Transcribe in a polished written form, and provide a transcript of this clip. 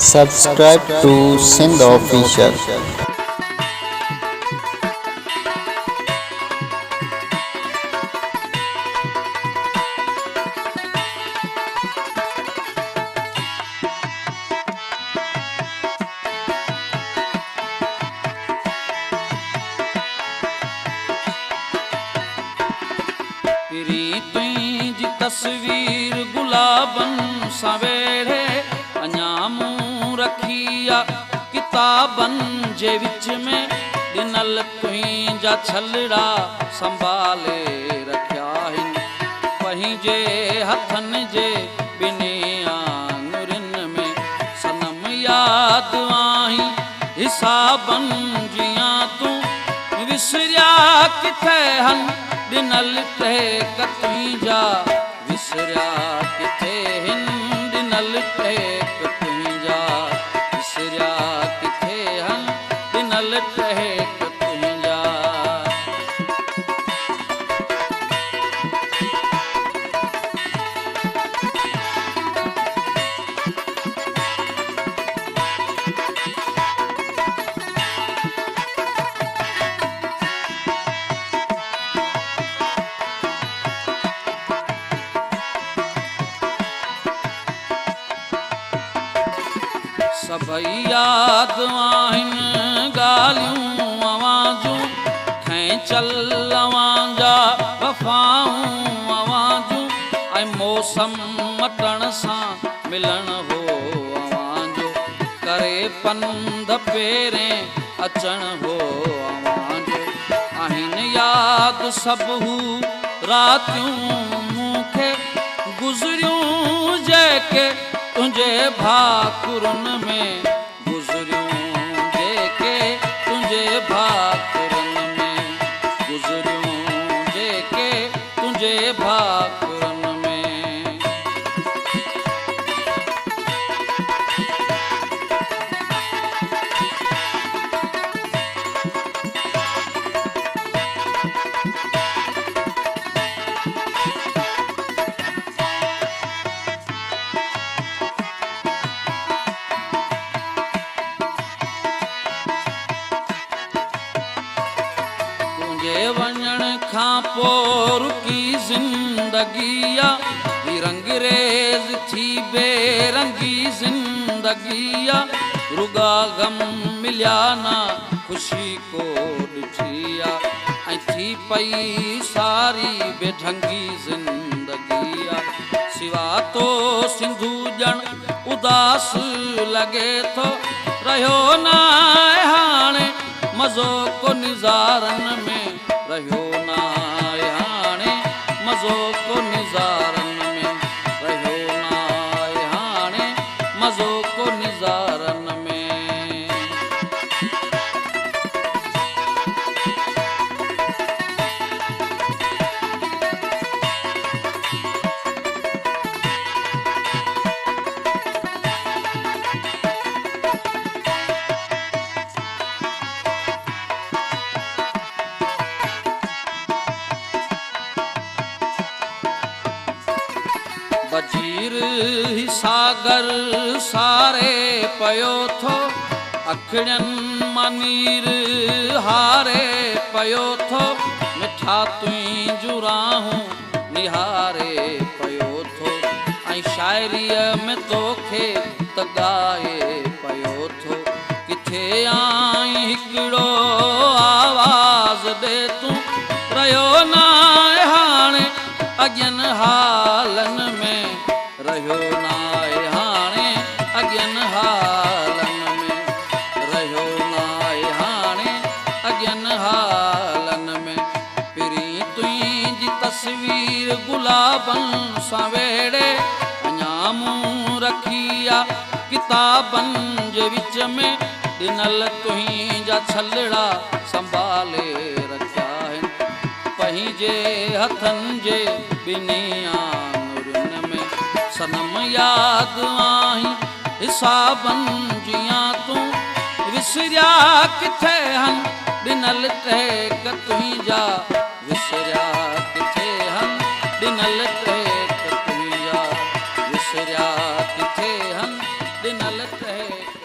Subscribe to Sindh Official. पिरी तुंहिंजी तस्वीर गुलाबन सां वेढ़े अञा मूं रखी आहे किताबन जे विच में ॾिनल तुंहिंजा छलड़ा संभाले रखिया आहिनि पंहिंजे हथनि जे ॿिन्ही आङुरियुनि में सनम यादि आहीं हिसाबनि जियां तूं विसरिया किथे हन ॾिनल टहिक तुंहिंजा विसरिया किथे हिन ॾिनल टहिक तुंहिंजा विसरिया किथे हन ॾिनल टहिक तुंहिंजा। सभई यादि आहिनि ॻाल्हियूं आवाज़ूं खैंचल अवांजा वफ़ाऊं आवाज़ूं ऐं मौसम मटण सां मिलण हो अवांजो करे पंध पेरें अचण हो अवांजो आहिनि यादि सभु हू रातियूं मूंखे गुज़रियूं जेके तुंहिंजे भाकुरनि में गुज़रियूं जेके तुंहिंजे भाकुरनि में गुज़रियूं जेके तुंहिंजे भाकुरनि में। वञण खां पोइ रुकी ज़िंदगी आहे रंगरेज़ थी बेरंगी ज़िंदगी आहे रुॻा ग़म मिलिया न ख़ुशी को ॾिठी आहे ऐं थी पई सारी बेढंगी ज़िंदगी आहे सिवा तो सिंधू ॼण उदास लॻे थो रहियो न हाणे मज़ो को निज़ारनि में रहियो न हाणे मज़ो को निज़ारनि में रहियो न हाणे मज़ो को निज़ारनि में। वजीर ही सागर सारे पयो थो अखिड़ियुनि मां नीर हारे पयो थो मिठा तुंहिंजूं राहूं निहारे पयो थो ऐं शाइरीअ में तोखे त ॻाए पयो थो किथे आई हिकिड़ो आवाज़ ॾे तूं रहियो न हाणे अॻियनि हालनि में रहियो न हाणे अॻियनि हालनि में रहियो न हाणे अॻियनि हालनि में पिरी तुंहिंजी तस्वीर गुलाबनि सां वेढ़े अञा मूं रखी आहे किताबनि जे विच में ॾिनल तुंहिंजा छलड़ा संभाले रखिया आहिनि पंहिंजे हथनि जे ॿिन्ही आङुरियुनि में सनम यादि आहीं हिसाबनि जियां तूं विसरिया किथे हन ॾिनल टहिक तुंहिंजा विसरिया किथे हन ॾिनल टहिक तुंहिंजा विसरिया किथे हन ॾिनल ते